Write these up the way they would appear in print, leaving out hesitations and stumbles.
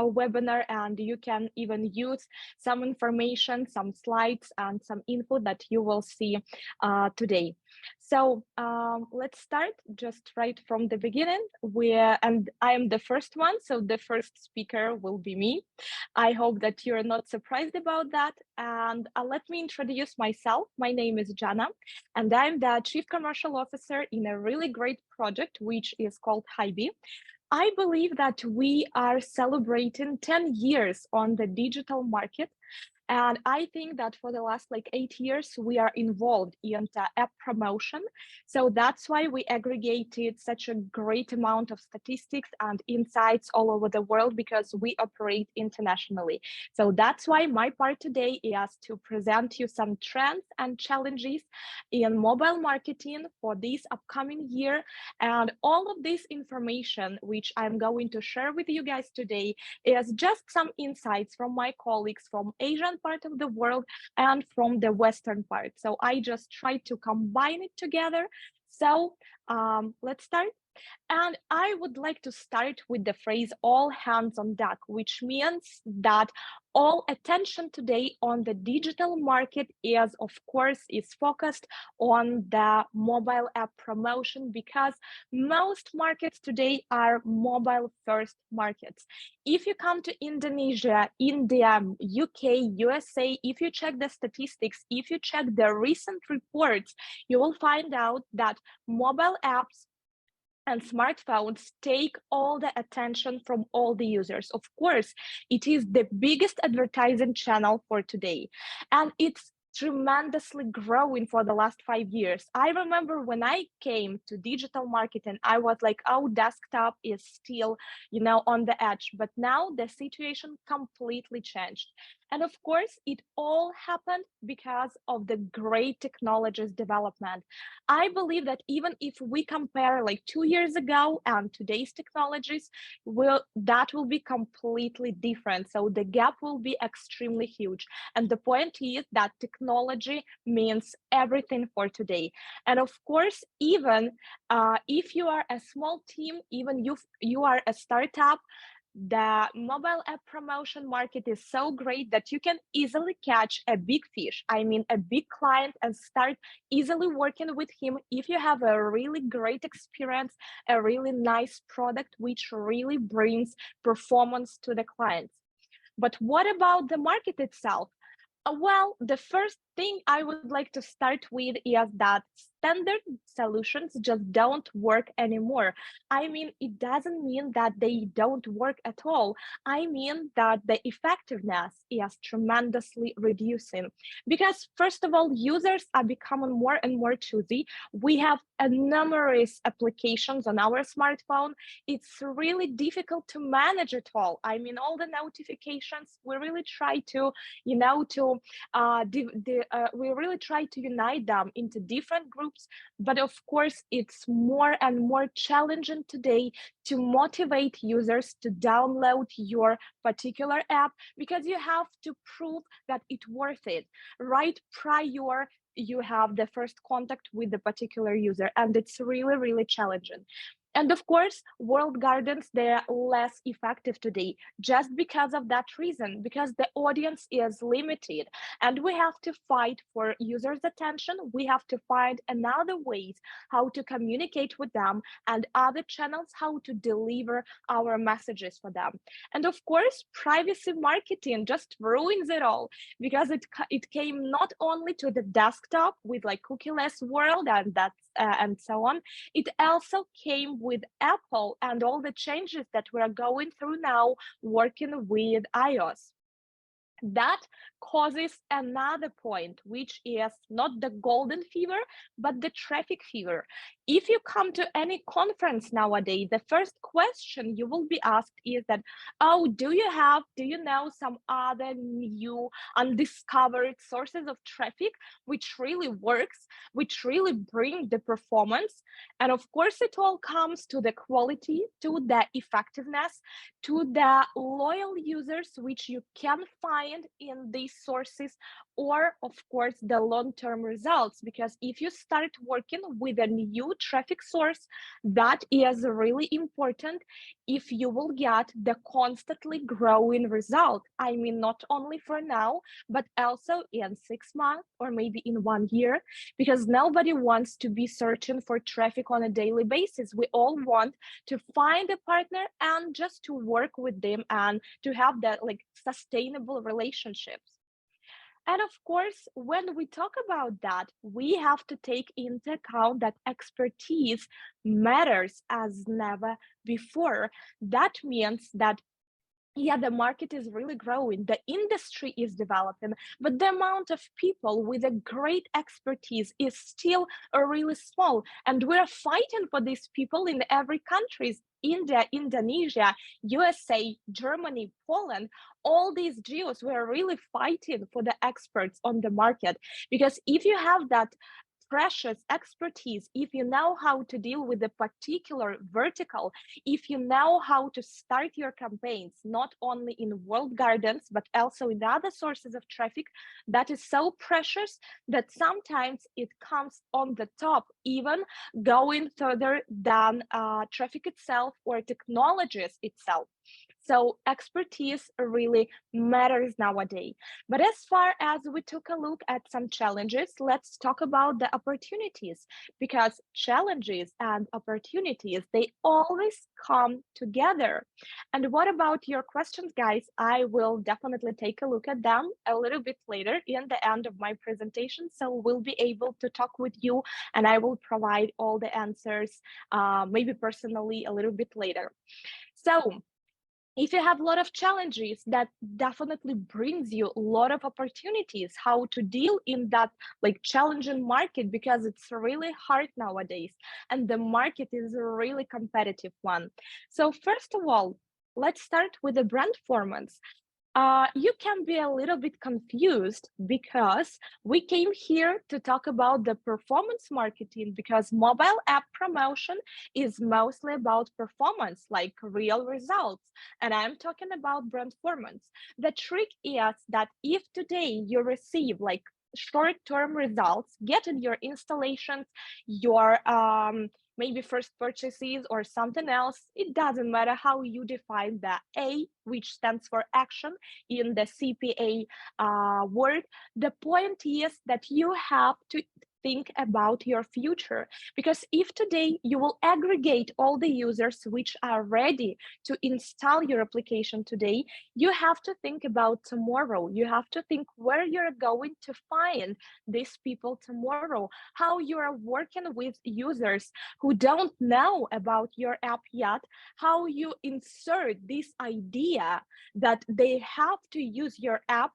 webinar, and you can even use some information, some slides, and some info that you will see today. So let's start just right from the beginning. And I am the first one, so the first speaker will be me. I hope that you're not surprised about that. And let me introduce myself. My name is Jana, and I'm the Chief Commercial Officer in a really great project, which is called HiBee. I believe that we are celebrating 10 years on the digital market. And I think that for the last 8 years, we are involved in the app promotion. So that's why we aggregated such a great amount of statistics and insights all over the world, because we operate internationally. So that's why my part today is to present you some trends and challenges in mobile marketing for this upcoming year. And all of this information, which I'm going to share with you guys today, is just some insights from my colleagues from Asian part of the world and from the Western part. So I just try to combine it together. So let's start. And I would like to start with the phrase all hands on deck, which means that all attention today on the digital market is focused on the mobile app promotion, because most markets today are mobile first markets. If you come to Indonesia, India, UK, USA, if you check the statistics, if you check the recent reports, you will find out that mobile apps and smartphones take all the attention from all the users. Of course, it is the biggest advertising channel for today, and it's tremendously growing for the last 5 years. I remember when I came to digital marketing, I was like, oh, desktop is still, on the edge. But now the situation completely changed. And of course, it all happened because of the great technologies development. I believe that even if we compare 2 years ago and today's technologies, that will be completely different. So the gap will be extremely huge. And the point is that technology means everything for today. And of course, even if you are a small team, even you are a startup, the mobile app promotion market is so great that you can easily catch a big fish, I mean a big client, and start easily working with him if you have a really great experience, a really nice product which really brings performance to the clients. But what about the market itself? Well, the first thing I would like to start with is that standard solutions just don't work anymore. I mean, it doesn't mean that they don't work at all. I mean that the effectiveness is tremendously reducing, because first of all, users are becoming more and more choosy. We have numerous applications on our smartphone. It's really difficult to manage it all. I mean, all the notifications, we really try to we really try to unite them into different groups, but of course it's more and more challenging today to motivate users to download your particular app, because you have to prove that it's worth it right prior you have the first contact with the particular user, and it's really, really challenging. And of course, walled gardens, they're less effective today just because of that reason, because the audience is limited and we have to fight for users' attention. We have to find another ways how to communicate with them and other channels how to deliver our messages for them. And of course, privacy marketing just ruins it all, because it came not only to the desktop with cookieless world and so on. It also came with Apple and all the changes that we're going through now working with iOS. That causes another point, which is not the golden fever, but the traffic fever. If you come to any conference nowadays, the first question you will be asked is that, oh, do you know some other new undiscovered sources of traffic which really works, which really bring the performance? And of course, it all comes to the quality, to the effectiveness, to the loyal users which you can find in these sources, or of course the long-term results, because if you start working with a new traffic source, that is really important if you will get the constantly growing result. I mean, not only for now, but also in 6 months or maybe in 1 year, because nobody wants to be searching for traffic on a daily basis. We all want to find a partner and just to work with them and to have that like sustainable relationships. And of course, when we talk about that, we have to take into account that expertise matters as never before. That means that yeah, the market is really growing, the industry is developing, but the amount of people with a great expertise is still really small. And we're fighting for these people in every country. India, Indonesia, USA, Germany, Poland, all these geos were really fighting for the experts on the market. Because if you have that precious expertise, if you know how to deal with a particular vertical, if you know how to start your campaigns, not only in walled gardens, but also in other sources of traffic, that is so precious that sometimes it comes on the top, even going further than traffic itself or technologies itself. So expertise really matters nowadays. But as far as we took a look at some challenges, let's talk about the opportunities, because challenges and opportunities, they always come together. And what about your questions, guys? I will definitely take a look at them a little bit later in the end of my presentation. So we'll be able to talk with you and I will provide all the answers, maybe personally a little bit later. So if you have a lot of challenges, that definitely brings you a lot of opportunities how to deal in that like challenging market, because it's really hard nowadays and the market is a really competitive one. So first of all, let's start with the brand performance. You can be a little bit confused because we came here to talk about the performance marketing, because mobile app promotion is mostly about performance, like real results. And I'm talking about brand performance. The trick is that if today you receive like short-term results, getting your installations, your maybe first purchases or something else, it doesn't matter how you define the A, which stands for action in the CPA word. The point is that you have to think about your future, because if today you will aggregate all the users which are ready to install your application today, you have to think about tomorrow. You have to think where you're going to find these people tomorrow, how you are working with users who don't know about your app yet, how you insert this idea that they have to use your app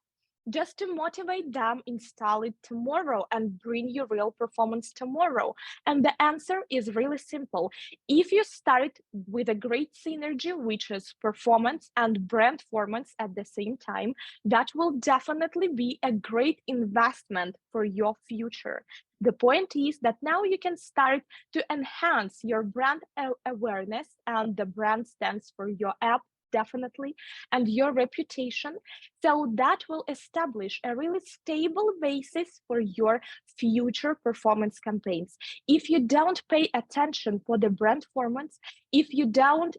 just to motivate them install it tomorrow and bring you real performance tomorrow. And the answer is really simple. If you start with a great synergy, which is performance and brand performance at the same time, that will definitely be a great investment for your future. The point is that now you can start to enhance your brand awareness, and the brand stands for your app, definitely, and your reputation. So that will establish a really stable basis for your future performance campaigns. If you don't pay attention for the brand performance, if you don't,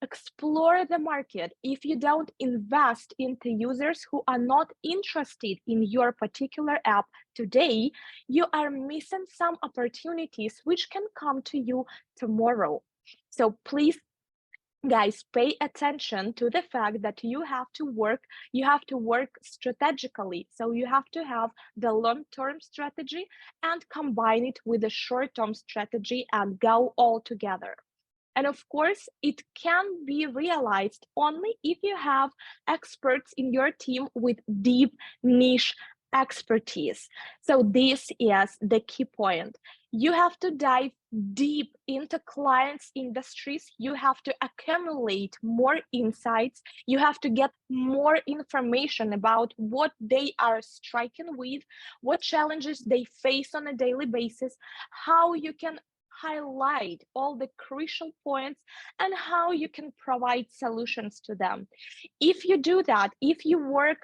explore the market, if you don't invest into users who are not interested in your particular app today, you are missing some opportunities which can come to you tomorrow. So please, guys, pay attention to the fact that you have to work strategically. So you have to have the long-term strategy and combine it with a short-term strategy and go all together. And of course, it can be realized only if you have experts in your team with deep niche expertise. So this is the key point. You have to dive deep into clients' industries. You have to accumulate more insights. You have to get more information about what they are striking with, what challenges they face on a daily basis, how you can highlight all the crucial points and how you can provide solutions to them. If you do that, if you work,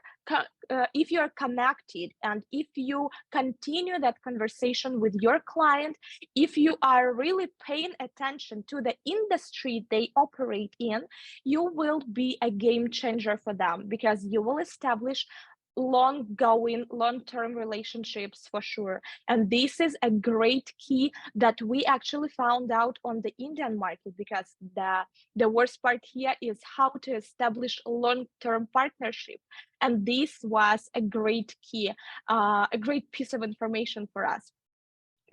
if you're connected, and if you continue that conversation with your client, if you are really paying attention to the industry they operate in, you will be a game changer for them, because you will establish long-term relationships for sure. And this is a great key that we actually found out on the Indian market, because the worst part here is how to establish long-term partnership. And this was a great key, a great piece of information for us.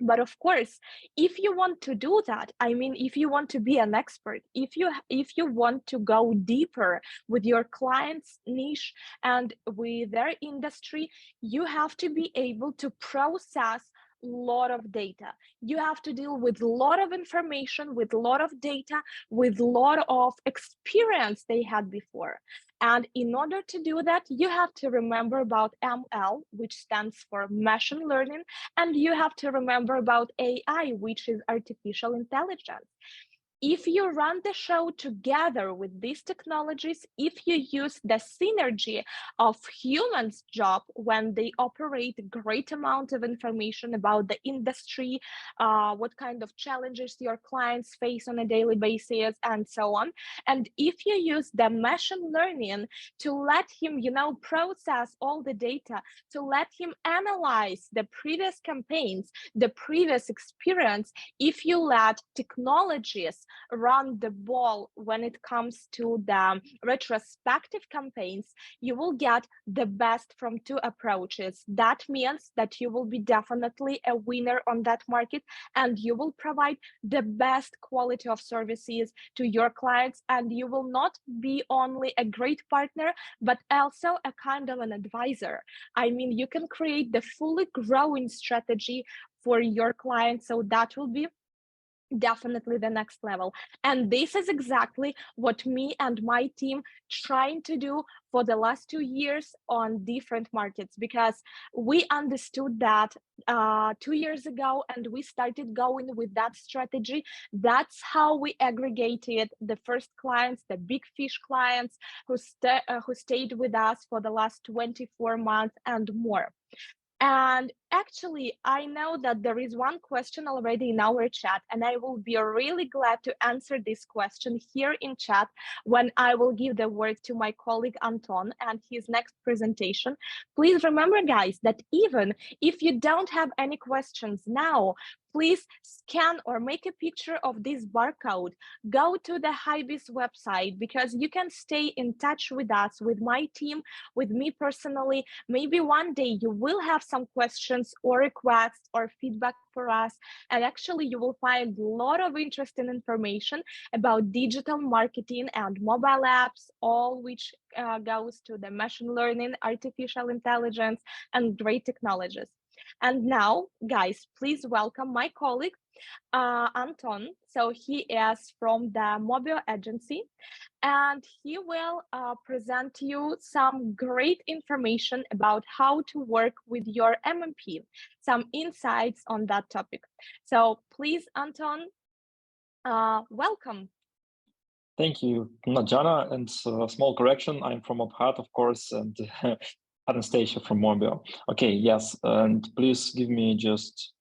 But of course, if you want to do that, I mean, if you want to be an expert, if you want to go deeper with your client's niche and with their industry, you have to be able to process a lot of data. You have to deal with a lot of information, with a lot of data, with a lot of experience they had before. And in order to do that, you have to remember about ML, which stands for machine learning, and you have to remember about AI, which is artificial intelligence. If you run the show together with these technologies, if you use the synergy of humans' job when they operate a great amount of information about the industry, what kind of challenges your clients face on a daily basis, and so on. And if you use the machine learning to let him, process all the data, to let him analyze the previous campaigns, the previous experience, if you let technologies run the ball when it comes to the retrospective campaigns, you will get the best from two approaches. That means that you will be definitely a winner on that market, and you will provide the best quality of services to your clients, and you will not be only a great partner, but also a kind of an advisor. I mean, you can create the fully growing strategy for your clients, so that will be definitely the next level. And this is exactly what me and my team trying to do for the last 2 years on different markets, because we understood that 2 years ago, and we started going with that strategy. That's how we aggregated the first clients, the big fish clients who stayed with us for the last 24 months and more. And actually, I know that there is one question already in our chat, and I will be really glad to answer this question here in chat when I will give the word to my colleague Anton and his next presentation. Please remember, guys, that even if you don't have any questions now, please scan or make a picture of this barcode. Go to the HiBiz website, because you can stay in touch with us, with my team, with me personally. Maybe one day you will have some questions or requests or feedback for us, and actually you will find a lot of interesting information about digital marketing and mobile apps, all which goes to the machine learning, artificial intelligence, and great technologies. And now, guys, please welcome my colleague, Anton. So he is from the Mobio agency, and he will present you some great information about how to work with your MMP, some insights on that topic. So please, Anton, welcome. Thank you, Jana. And a small correction, I'm from Abhat, of course, and Anastasia from Mobio. Okay, yes, and please give me just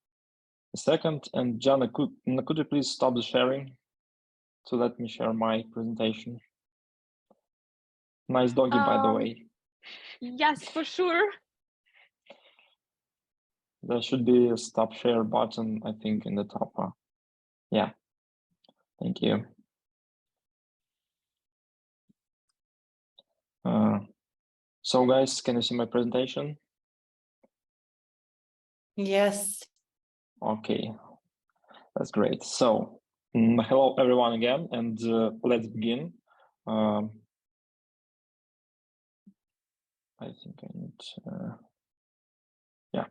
a second. And Jana, could you please stop the sharing? So let me share my presentation. Nice doggy, by the way. Yes, for sure. There should be a stop share button, I think, in the top. Yeah, thank you. So guys, can you see my presentation? Yes. Okay, that's great. So hello everyone again, and let's begin. I think I need, yeah,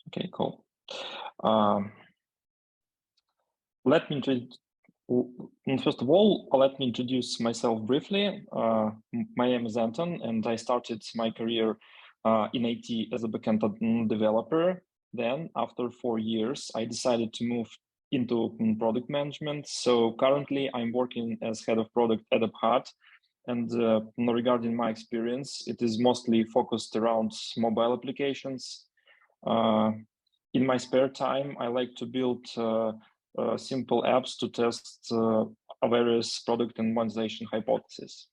okay, cool. Let me first of all, let me introduce myself briefly. My name is Anton, and I started my career in IT as a backend developer. Then, after 4 years, I decided to move into product management. So currently I'm working as head of product at UpHeart. And regarding my experience, it is mostly focused around mobile applications. In my spare time, I like to build simple apps to test various product and monetization hypotheses.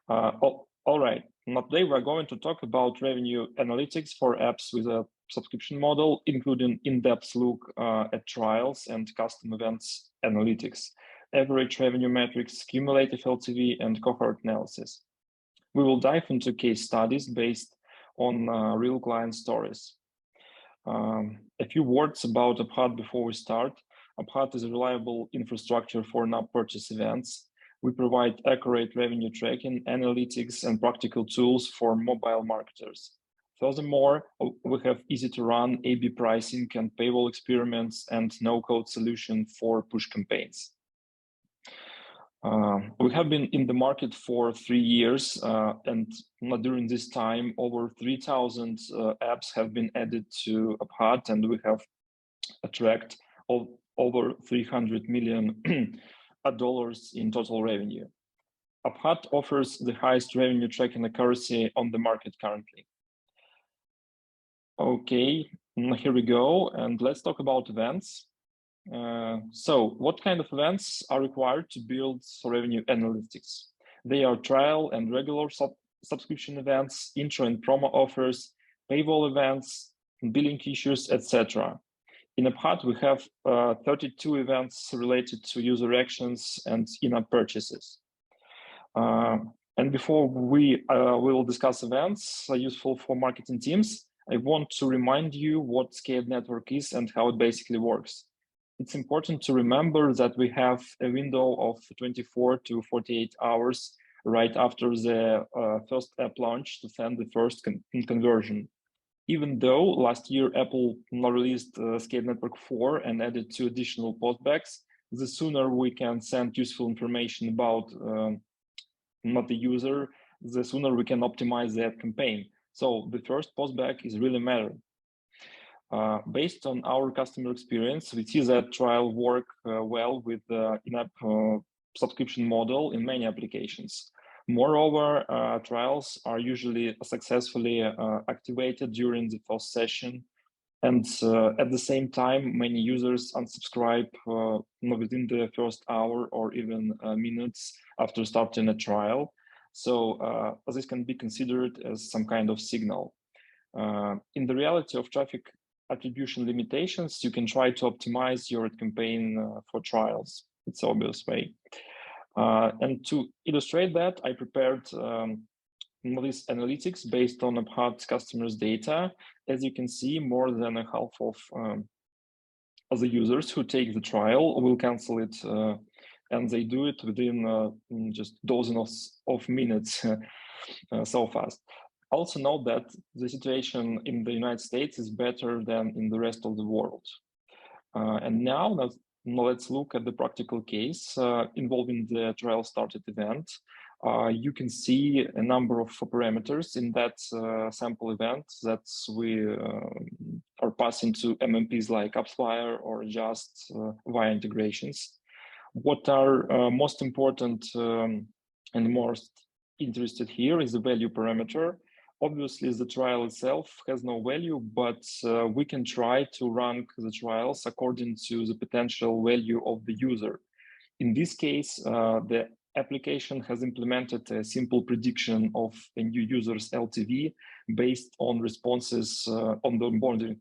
All right, now today we're going to talk about revenue analytics for apps with a subscription model, including in-depth look at trials and custom events analytics, average revenue metrics, cumulative LTV, and cohort analysis. We will dive into case studies based on real client stories. A few words about UpHeart before we start. UpHeart is a reliable infrastructure for in-app purchase events. We provide accurate revenue tracking, analytics, and practical tools for mobile marketers. Furthermore, we have easy-to-run A/B pricing and paywall experiments and no-code solution for push campaigns. We have been in the market for 3 years, and during this time, over 3,000 apps have been added to UpHeart, and we have attracted over $300 million in total revenue. UpHeart offers the highest revenue tracking accuracy on the market currently. Okay, here we go, and let's talk about events. So what kind of events are required to build revenue analytics? They are trial and regular subscription events, intro and promo offers, paywall events, billing issues, etc. In UpHeart, we have 32 events related to user actions and in-app purchases. And before we will discuss events useful for marketing teams, I want to remind you what Scaled Network is and how it basically works. It's important to remember that we have a window of 24 to 48 hours right after the first app launch to send the first conversion. Even though last year Apple released Scaled Network 4 and added 2 additional postbacks, the sooner we can send useful information about not the user, the sooner we can optimize the ad campaign. So the first postback is really matter. Based on our customer experience, we see that trial work well with the in-app subscription model in many applications. Moreover, trials are usually successfully activated during the first session, and at the same time, many users unsubscribe within the first hour or even minutes after starting a trial. So this can be considered as some kind of signal. In the reality of traffic attribution limitations, you can try to optimize your campaign for trials. It's an obvious way. And to illustrate that, I prepared this analytics based on UpHeart customers' data. As you can see, more than a half of the users who take the trial will cancel it, and they do it within just dozens of minutes, so fast. Also note that the situation in the United States is better than in the rest of the world. And now let's look at the practical case involving the trial started event. You can see a number of parameters in that sample event that we are passing to MMPs like AppsFlyer or just via integrations. What are most important and most interested here is the value parameter. Obviously, the trial itself has no value, but we can try to rank the trials according to the potential value of the user. In this case, the application has implemented a simple prediction of a new user's LTV based on responses on the onboarding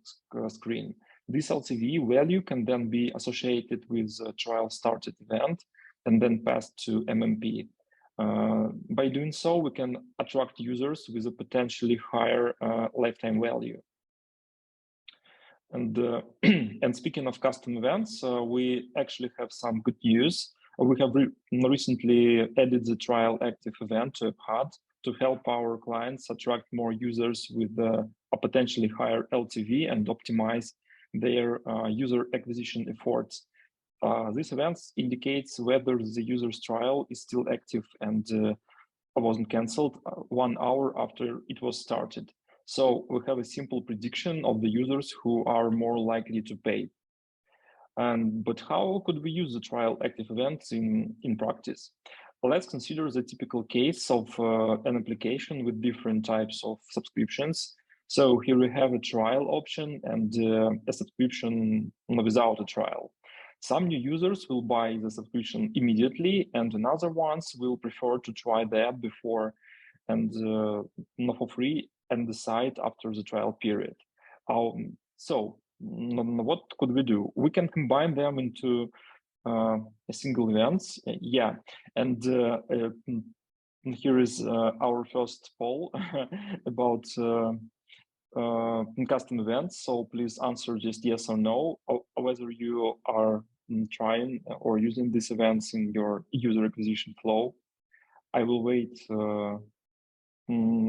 screen. This LTV value can then be associated with a trial started event and then passed to MMP. By doing so, we can attract users with a potentially higher lifetime value. And, and speaking of custom events, we actually have some good news. We have recently added the trial active event to UpHeart to help our clients attract more users with a potentially higher LTV and optimize their user acquisition efforts. This event indicates whether the user's trial is still active and wasn't canceled 1 hour after it was started. So we have a simple prediction of the users who are more likely to pay. But how could we use the trial active events in practice? Well, let's consider the typical case of an application with different types of subscriptions. So here we have a trial option and a subscription without a trial. Some new users will buy the subscription immediately, and another ones will prefer to try the app before and for free and decide after the trial period. So what could we do? We can combine them into a single events. Yeah, and here is our first poll about custom events. So please answer just yes or no, or whether you are trying or using these events in your user acquisition flow. I will wait a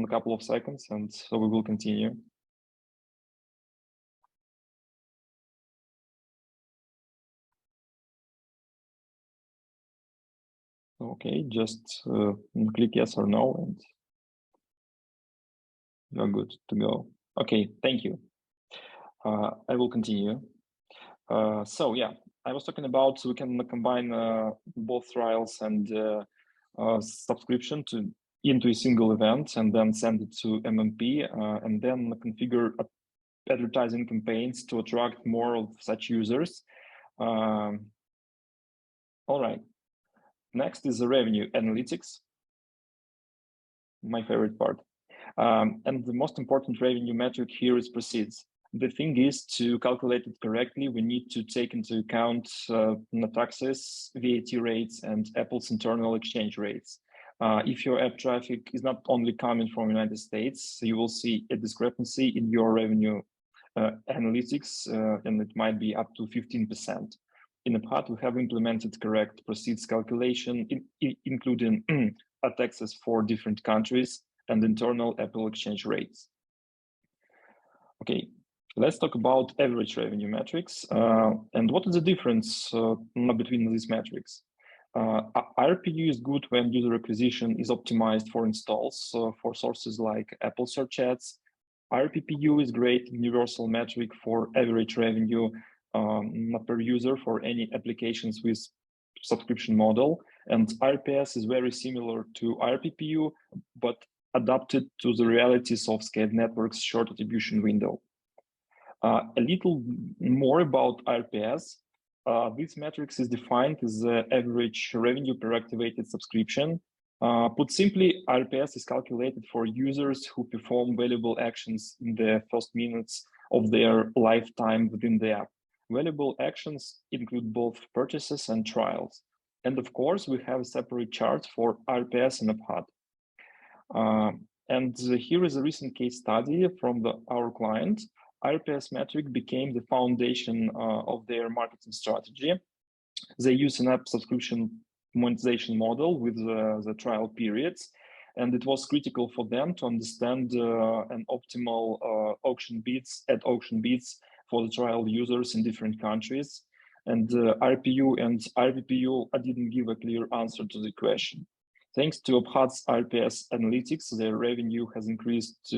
couple of seconds and so we will continue. Okay, just click yes or no and you're good to go. Okay, thank you. I will continue. So yeah, I was talking about we can combine both trials and subscription into a single event and then send it to MMP and then configure advertising campaigns to attract more of such users. All right. Next is the revenue analytics, my favorite part. And the most important revenue metric here is proceeds. The thing is, to calculate it correctly, we need to take into account net taxes, VAT rates, and Apple's internal exchange rates. If your app traffic is not only coming from the United States, you will see a discrepancy in your revenue analytics, and it might be up to 15%. In AppHut, we have implemented correct proceeds calculation, including taxes for different countries and internal Apple exchange rates. Okay, let's talk about average revenue metrics. And what is the difference between these metrics? ARPU is good when user acquisition is optimized for installs for sources like Apple Search Ads. ARPPU is great universal metric for average revenue per user for any applications with subscription model. And RPS is very similar to ARPPU, but adapted to the realities of scaled networks' short attribution window. A little more about RPS. This metrics is defined as the average revenue per activated subscription. Put simply, RPS is calculated for users who perform valuable actions in the first minutes of their lifetime within the app. Valuable actions include both purchases and trials. And of course, we have a separate chart for RPS and AppHut. And here is a recent case study from our client. RPS metric became the foundation of their marketing strategy. They use an app subscription monetization model with the trial periods, and it was critical for them to understand an optimal auction bids for the trial users in different countries. And RPU and RPPU didn't give a clear answer to the question. Thanks to AppHut's RPS analytics, their revenue has increased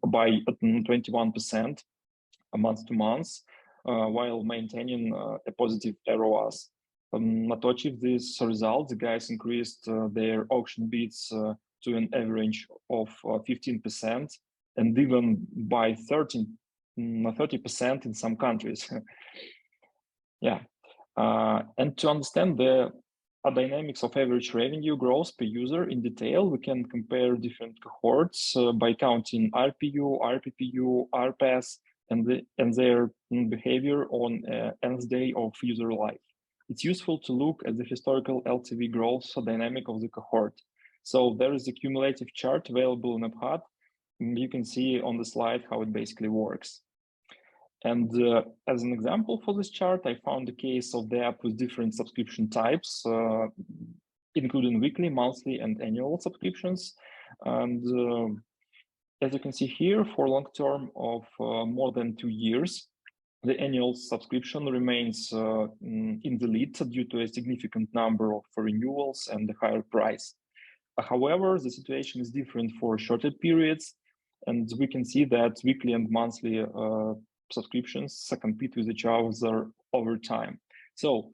by 21% month to month, while maintaining a positive ROAS. To achieve this result, the guys increased their auction bids to an average of 15% and even by 30% in some countries. Yeah, and to understand the dynamics of average revenue growth per user in detail, we can compare different cohorts by counting RPU, RPPU, RPS, and their behavior on nth day of user life. It's useful to look at the historical LTV growth dynamic of the cohort. So there is a cumulative chart available in AppHut. You can see on the slide how it basically works. And as an example for this chart, I found a case of the app with different subscription types, including weekly, monthly, and annual subscriptions. And as you can see here, for long term of more than 2 years, the annual subscription remains in the lead due to a significant number of renewals and a higher price. However, the situation is different for shorter periods, and we can see that weekly and monthly subscriptions compete with each other over time. So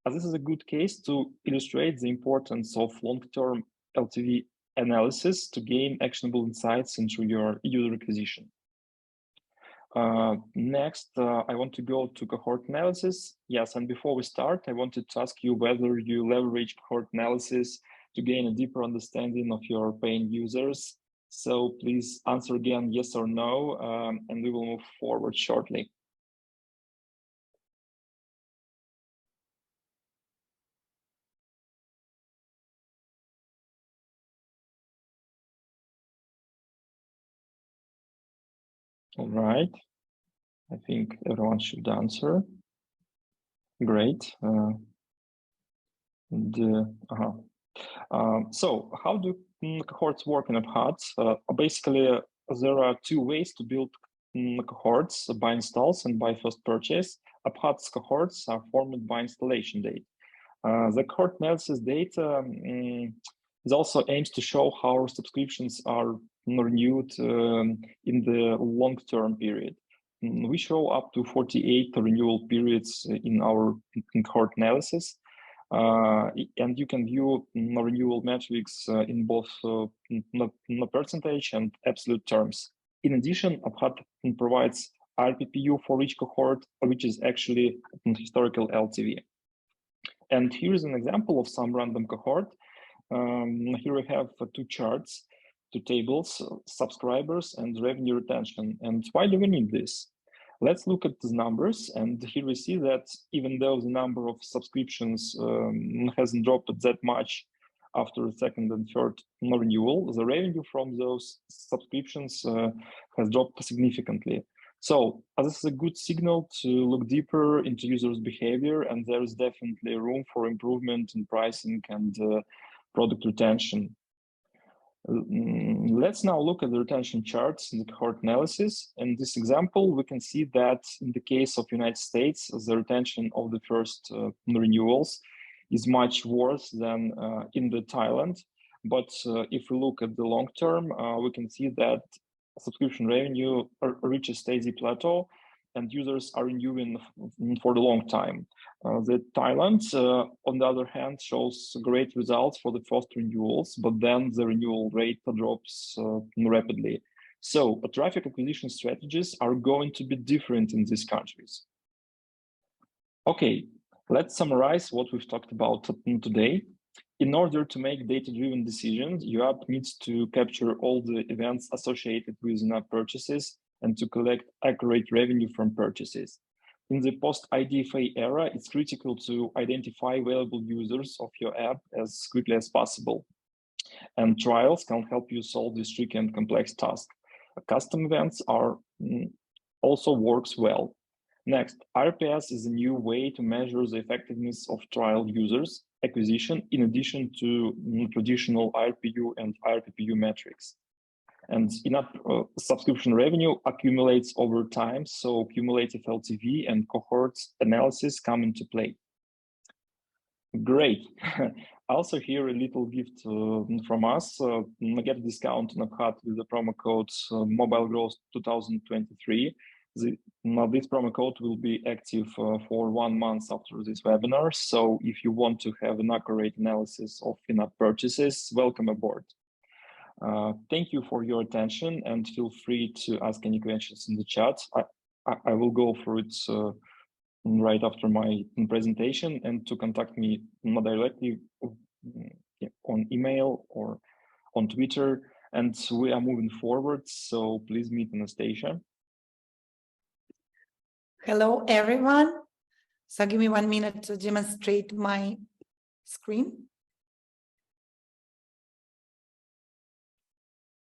this is a good case to illustrate the importance of long-term LTV analysis to gain actionable insights into your user acquisition. Next, I want to go to cohort analysis. Yes, and before we start, I wanted to ask you whether you leverage cohort analysis to gain a deeper understanding of your paying users. So please answer again yes or no, and we will move forward shortly. All right. I think everyone should answer. Great. So how do cohorts work in AppHut? Basically, there are two ways to build cohorts, by installs and by first purchase. AppHut's cohorts are formed by installation date. The cohort analysis data is also aims to show how our subscriptions are renewed in the long-term period. We show up to 48 renewal periods in our cohort analysis. And you can view renewal metrics in both percentage and absolute terms. In addition, AppHut provides RPPU for each cohort, which is actually historical LTV. And here is an example of some random cohort. Here we have two charts, two tables, subscribers and revenue retention. And why do we need this? Let's look at the numbers, and here we see that even though the number of subscriptions hasn't dropped that much after the second and third renewal, the revenue from those subscriptions has dropped significantly. So this is a good signal to look deeper into users' behavior, and there is definitely room for improvement in pricing and product retention. Let's now look at the retention charts in the cohort analysis. In this example, we can see that in the case of United States, the retention of the first renewals is much worse than in the Thailand. But if we look at the long term, we can see that subscription revenue reaches steady plateau and users are renewing for the long time. The Thailand, on the other hand, shows great results for the first renewals, but then the renewal rate drops rapidly. So traffic acquisition strategies are going to be different in these countries. Okay, let's summarize what we've talked about today. In order to make data-driven decisions, your app needs to capture all the events associated with in-app purchases and to collect accurate revenue from purchases. In the post-IDFA era, it's critical to identify valuable users of your app as quickly as possible. And trials can help you solve this tricky and complex task. Custom events also works well. Next, RPS is a new way to measure the effectiveness of trial users acquisition in addition to traditional RPU and RPPU metrics. And in-app subscription revenue accumulates over time, so cumulative LTV and cohorts analysis come into play. Great. Also here a little gift from us. Get a discount on AppHut with the promo code MobileGrowth2023. This promo code will be active for 1 month after this webinar. So if you want to have an accurate analysis of in-app purchases, welcome aboard. Thank you for your attention and feel free to ask any questions in the chat. I will go through it right after my presentation, and to contact me directly on email or on Twitter. And we are moving forward, so please meet Anastasia. Hello, everyone. So give me 1 minute to demonstrate my screen.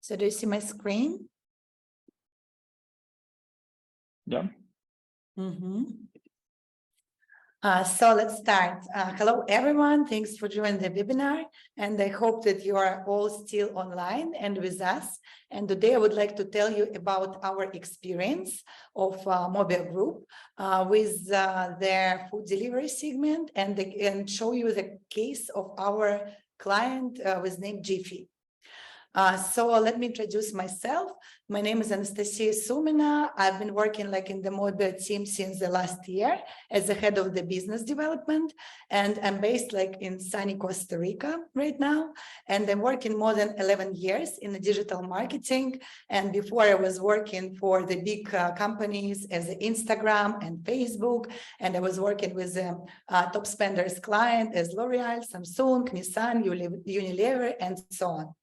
So do you see my screen? Yeah. So let's start. Hello, everyone. Thanks for joining the webinar. And I hope that you are all still online and with us. And today I would like to tell you about our experience of Mobile Group with their food delivery segment and show you the case of our client with name Jiffy. So let me introduce myself. My name is Anastasia Sumina. I've been working like in the Mobio team since the last year as the head of the business development. And I'm based like in sunny Costa Rica right now. And I'm working more than 11 years in the digital marketing. And before I was working for the big companies as Instagram and Facebook. And I was working with top spenders client as L'Oreal, Samsung, Nissan, Unilever, and so on.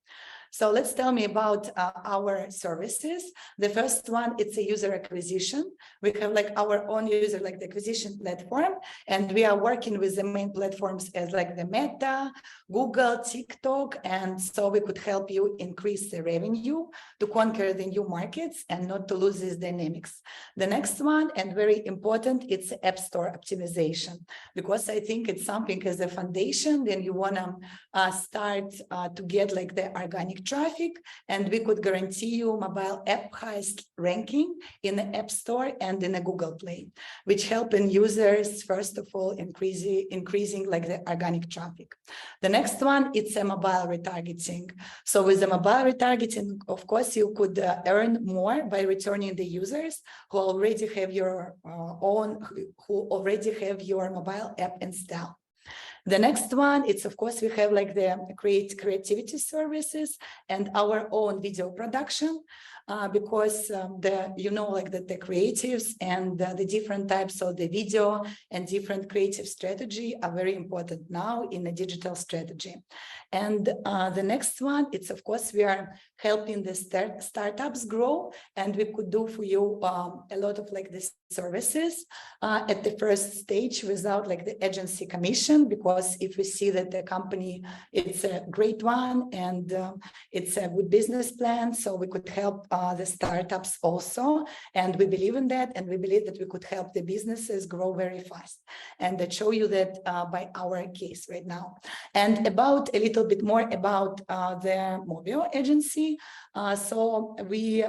So let's tell me about our services. The first one, it's a user acquisition. We have like our own user like the acquisition platform, and we are working with the main platforms as like the Meta, Google, TikTok, and so we could help you increase the revenue to conquer the new markets and not to lose these dynamics. The next one, and very important, it's App Store optimization, because I think it's something as a foundation. Then you want to start to get like the organic traffic, and we could guarantee you mobile app highest ranking in the App Store and in the Google Play, which helping users, first of all, increasing like the organic traffic. The next one, it's a mobile retargeting. So with the mobile retargeting, of course, you could earn more by returning the users who already have your mobile app installed. The next one, it's of course, we have like the creativity services and our own video production, because the creatives and the different types of the video and different creative strategy are very important now in the digital strategy. And the next one, it's of course, we are helping the startups grow, and we could do for you a lot of like this services at the first stage without like the agency commission, because if we see that the company, it's a great one and it's a good business plan, so we could help the startups also, and we believe in that, and we believe that we could help the businesses grow very fast, and that show you that by our case right now. And about a little bit more about the Mobio agency. So we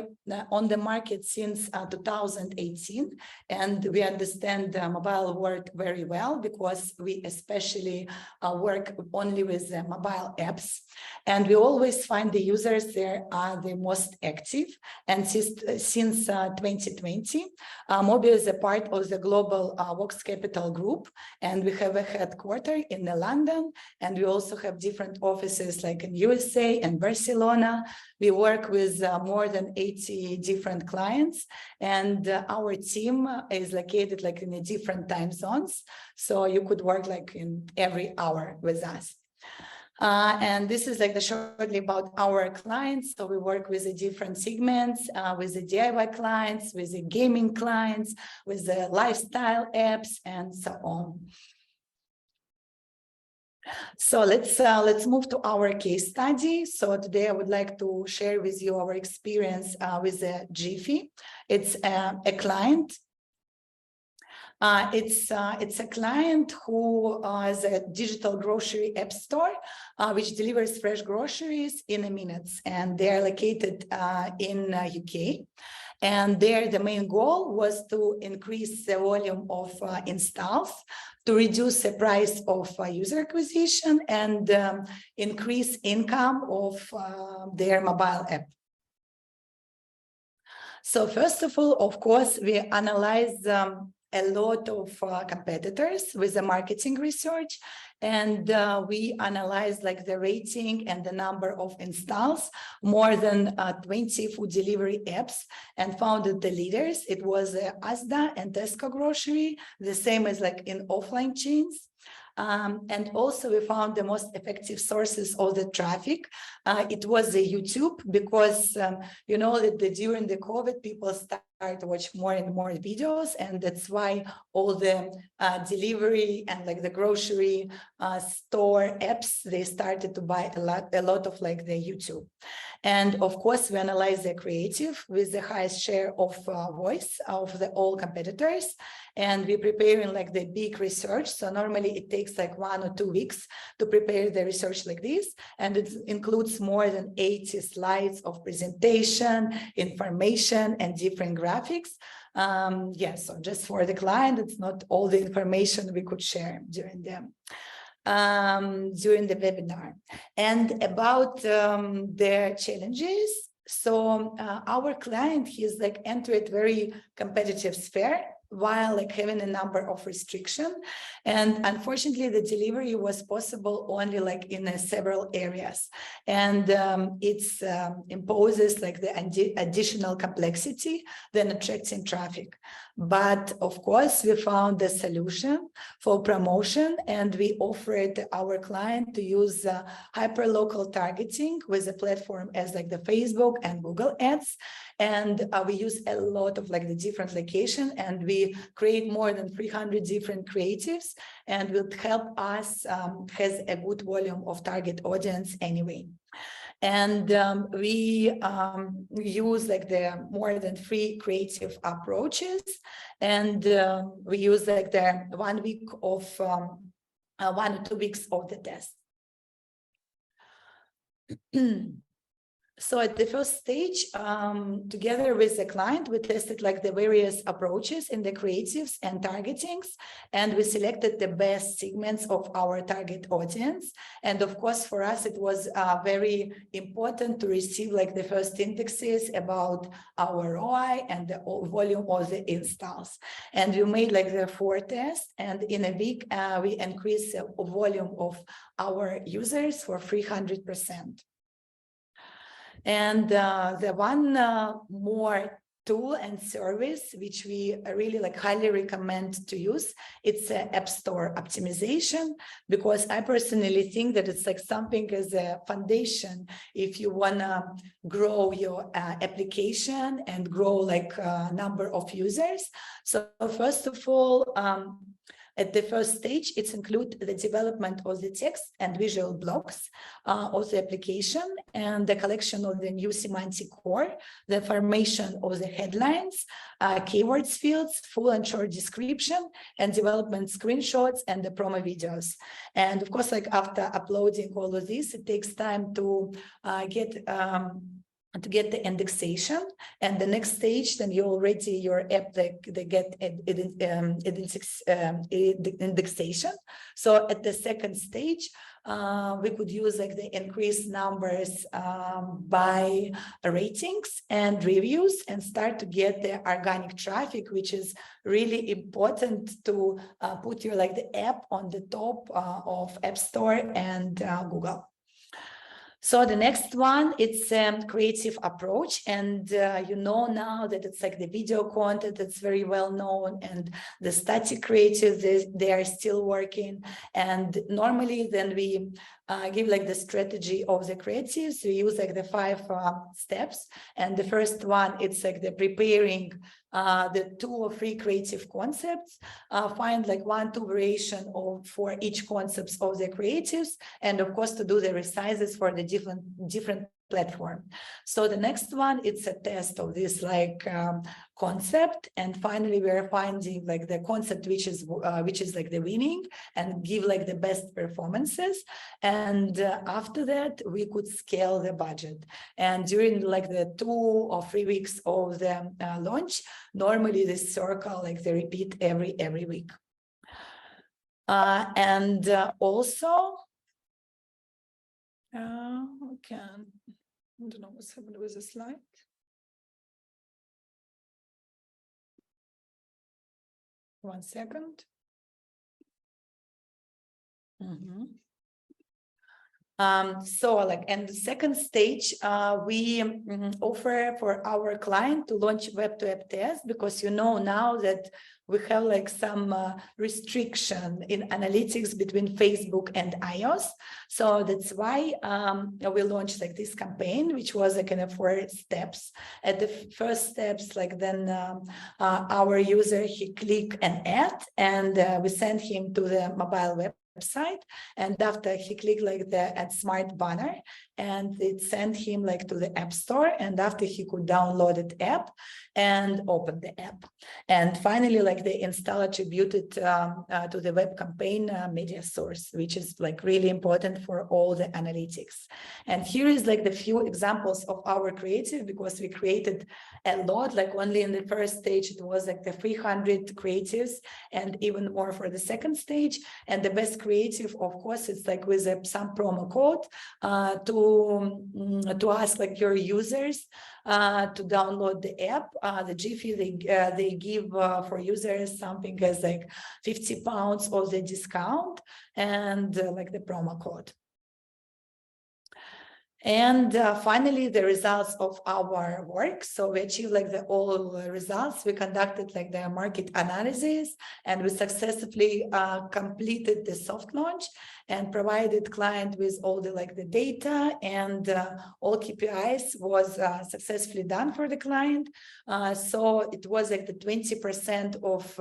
on the market since 2018, and we understand the mobile world very well, because we especially work only with the mobile apps, and we always find the users there are the most active. And since 2020, Mobio is a part of the global Vox Capital Group, and we have a headquarters in London, and we also have different offices like in USA and Barcelona. We work with more than 80 different clients, and our team is located like in the different time zones, so you could work like in every hour with us. And this is like the shortly about our clients. So we work with the different segments, with the DIY clients, with the gaming clients, with the lifestyle apps, and so on. So let's move to our case study. So today I would like to share with you our experience with the Jiffy. It's a client. It's a client who is a digital grocery app store, which delivers fresh groceries in a minute, and they are located in UK. And there, the main goal was to increase the volume of installs, to reduce the price of user acquisition, and increase income of their mobile app. So first of all, of course, we analyzed a lot of competitors with the marketing research, and we analyzed like the rating and the number of installs, more than 20 food delivery apps, and found that the leaders, it was Asda and Tesco Grocery, the same as like in offline chains. And also we found the most effective sources of the traffic. It was the YouTube, because you know that during the COVID, people started to watch more and more videos, and that's why all the delivery and like the grocery store apps, they started to buy a lot of like the YouTube. And of course, we analyze the creative with the highest share of voice of the all competitors, and we're preparing like the big research. So normally it takes like 1 or 2 weeks to prepare the research like this, and it includes more than 80 slides of presentation, information, and different graphics. So just for the client, it's not all the information we could share during them. during the webinar. And about their challenges. So our client, he's like entered very competitive sphere while like having a number of restrictions. And unfortunately, the delivery was possible only like in several areas. And it imposes like the additional complexity than attracting traffic. But of course, we found the solution for promotion, and we offered our client to use hyperlocal targeting with a platform as like the Facebook and Google Ads. And we use a lot of like the different locations, and we create more than 300 different creatives, and will help us has a good volume of target audience anyway. And we use like the more than 3 creative approaches, and we use like the 1 week of 1 or 2 weeks of the test. So at the first stage, together with the client, we tested like the various approaches in the creatives and targetings, and we selected the best segments of our target audience. And of course, for us, it was very important to receive like the first indexes about our ROI and the volume of the installs. And we made like the 4 tests, and in a week, we increased the volume of our users for 300%. And the one more tool and service which we really like highly recommend to use, it's App Store optimization, because I personally think that it's like something as a foundation if you want to grow your application and grow like number of users. So first of all, at the first stage, it's include the development of the text and visual blocks of the application, and the collection of the new semantic core, the formation of the headlines, keywords fields, full and short description, and development screenshots and the promo videos. And of course, like after uploading all of this, it takes time to get the indexation, and the next stage, then you already your app they get indexation. So at the second stage, we could use like the increased numbers by ratings and reviews, and start to get the organic traffic, which is really important to put your like the app on the top of App Store and Google. So the next one, it's a creative approach, and you know now that it's like the video content that's very well known, and the static creatives, they are still working. And normally then we give like the strategy of the creatives. We use like the 5 steps, and the first one, it's like the preparing the 2 or 3 creative concepts, find like 1-2 variation for each concepts of the creatives, and of course to do the resizes for the different platform. So the next one, it's a test of this like concept, and finally we are finding like the concept which is like the winning and give like the best performances. And after that we could scale the budget, and during like the 2 or 3 weeks of the launch, normally this circle like they repeat every week. And also okay, I don't know what's happened with the slide. One second. So like, and the second stage, we offer for our client to launch web-to-app test, because you know now that we have like some restriction in analytics between Facebook and iOS. So that's why we launched like this campaign, which was like in a 4 steps. At the first steps, like then our user, he click an ad, and we send him to the mobile website, and after he clicked like the Add Smart banner, and it sent him like to the App Store, and after he could download the app and open the app. And finally, like the install attributed to the web campaign media source, which is like really important for all the analytics. And here is like the few examples of our creative, because we created a lot, like only in the first stage, it was like the 300 creatives and even more for the second stage. And the best creative, of course, it's like with some promo code to ask like your users to download the app. The Jiffy, they give for users something as like £50 of the discount and like the promo code. And finally, the results of our work. So we achieved like the all results. We conducted like the market analysis, and we successfully completed the soft launch and provided client with all the like the data, and all KPIs was successfully done for the client. So it was like the 20% of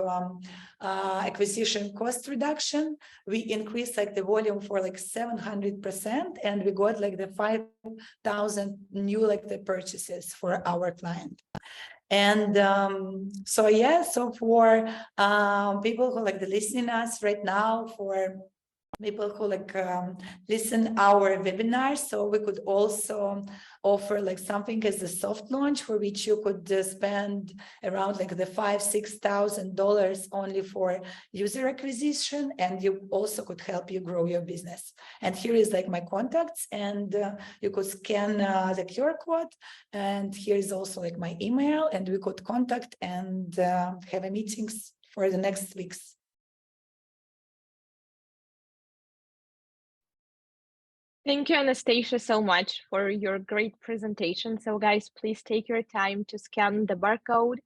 acquisition cost reduction. We increased like the volume for like 700%, and we got like the 5,000 new like the purchases for our client. And so yeah, so for people who like the listening us right now, for people who like listen our webinar, so we could also offer like something as a soft launch for which you could spend around like the $5,000-6,000 only for user acquisition, and you also could help you grow your business. And here is like my contacts, and you could scan the QR code, and here is also like my email, and we could contact and have a meetings for the next weeks. Thank you, Anastasia, so much for your great presentation. So guys, please take your time to scan the barcode.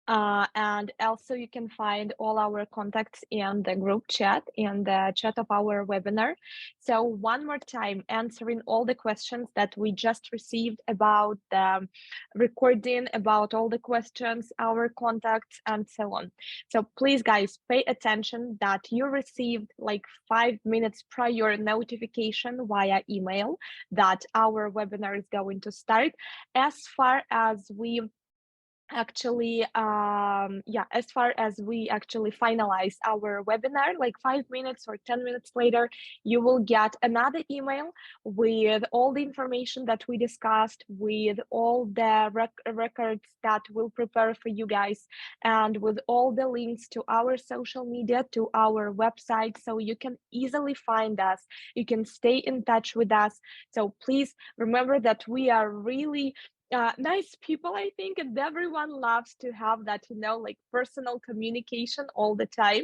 And also you can find all our contacts in the group chat, in the chat of our webinar. So one more time, answering all the questions that we just received about the recording, about all the questions, our contacts, and so on. So please, guys, pay attention that you received like 5 minutes prior notification via email that our webinar is going to start. As far as we actually as far as we actually finalize our webinar, like 5 minutes or 10 minutes later, you will get another email with all the information that we discussed, with all the records that we'll prepare for you guys, and with all the links to our social media, to our website, so you can easily find us, you can stay in touch with us. So please remember that we are really nice people, I think, and everyone loves to have that, you know, like personal communication all the time.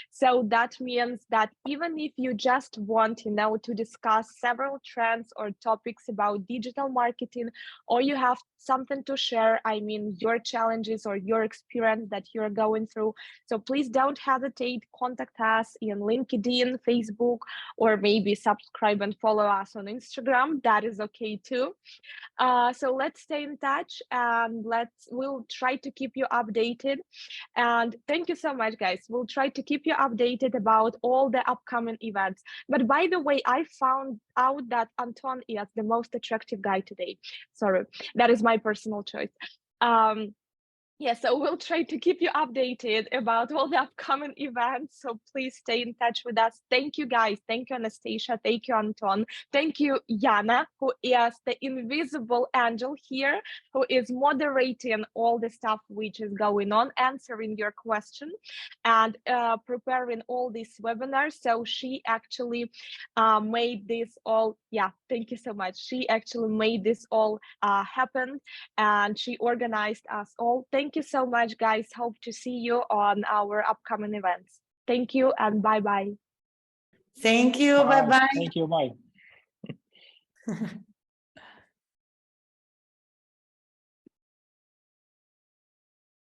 So that means that even if you just want, you know, to discuss several trends or topics about digital marketing, or you have something to share, I mean, your challenges or your experience that you're going through, so please don't hesitate, contact us in LinkedIn, Facebook, or maybe subscribe and follow us on Instagram. That is okay too. So let's stay in touch, and we'll try to keep you updated. And thank you so much, guys. We'll try to keep you updated about all the upcoming events. But by the way, I found out that Anton is the most attractive guy today. Sorry, that is my personal choice. Yeah, so we'll try to keep you updated about all the upcoming events. So please stay in touch with us. Thank you, guys. Thank you, Anastasia. Thank you, Anton. Thank you, Yana, who is the invisible angel here, who is moderating all the stuff which is going on, answering your question, and preparing all these webinars. So she actually made this all, yeah, thank you so much. She actually made this all happen, and she organized us all. Thank you so much, guys. Hope to see you on our upcoming events. Thank you, and bye-bye. Thank you. Bye-bye. Thank you. Bye.